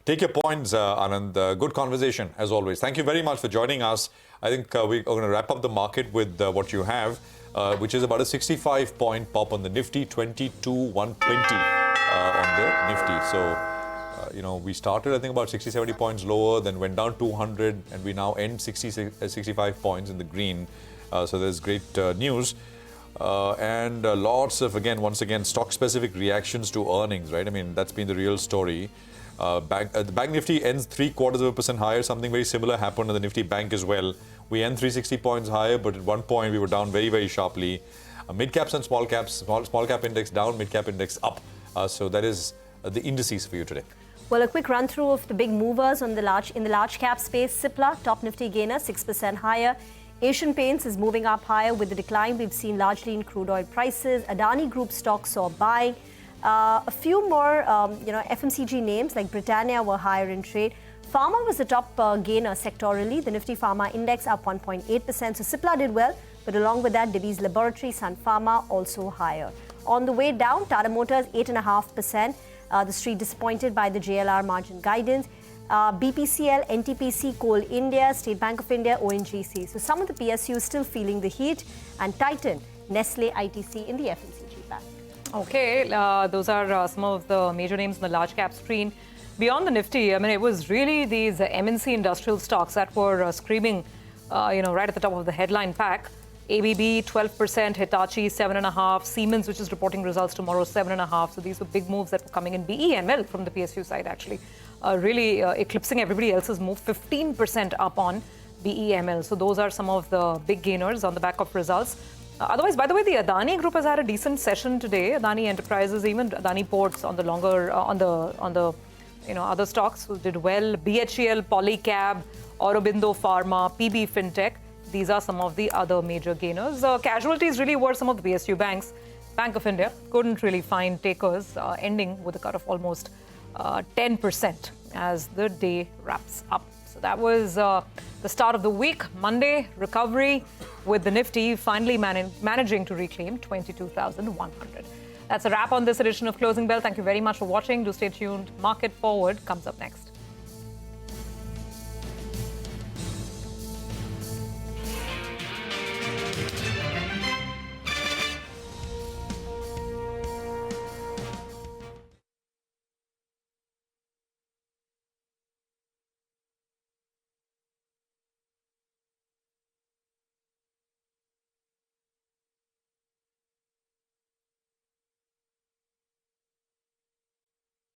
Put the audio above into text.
Take your points, Anand. Good conversation, as always. Thank you very much for joining us. I think we're going to wrap up the market with what you have, which is about a 65-point pop on the Nifty, 22,120 on the Nifty. So, we started, I think, about 60, 70 points lower, then went down 200, and we now end 65 points in the green. So there's great news. And lots of, once again, stock-specific reactions to earnings, right? I mean, that's been the real story. The Bank Nifty ends 0.75% higher. Something very similar happened on the Nifty Bank as well. We end 360 points higher, but at one point we were down very, very sharply. Mid-caps and small caps, small cap index down, mid-cap index up. So that is the indices for you today. Well, a quick run through of the big movers in the large cap space. Cipla, top Nifty gainer, 6% higher. Asian Paints is moving up higher with the decline we've seen largely in crude oil prices. Adani Group stocks saw buying. A few more, FMCG names like Britannia were higher in trade. Pharma was the top gainer sectorally. The Nifty Pharma Index up 1.8%. So Cipla did well, but along with that, Divi's Laboratory, Sun Pharma also higher. On the way down, Tata Motors 8.5%. The street disappointed by the JLR margin guidance. BPCL, NTPC, Coal India, State Bank of India, ONGC. So some of the PSUs still feeling the heat, and Titan, Nestle, ITC in the FMCG band. Okay, those are some of the major names in the large cap screen. Beyond the Nifty, I mean, it was really these MNC industrial stocks that were screaming, right at the top of the headline pack. ABB 12%, Hitachi 7.5%, Siemens, which is reporting results tomorrow, 7.5%. So these were big moves that were coming in. BEML from the PSU side actually really eclipsing everybody else's move, 15% up on BEML. So those are some of the big gainers on the back of results. Otherwise, by the way, the Adani Group has had a decent session today. Adani Enterprises, even Adani Ports on the longer other stocks did well. BHEL, Polycab, Aurobindo Pharma, PB Fintech. These are some of the other major gainers. Casualties really were some of the PSU banks. Bank of India couldn't really find takers, ending with a cut of almost 10% as the day wraps up. So that was the start of the week. Monday, recovery with the Nifty finally managing to reclaim 22,100. That's a wrap on this edition of Closing Bell. Thank you very much for watching. Do stay tuned. Market Forward comes up next.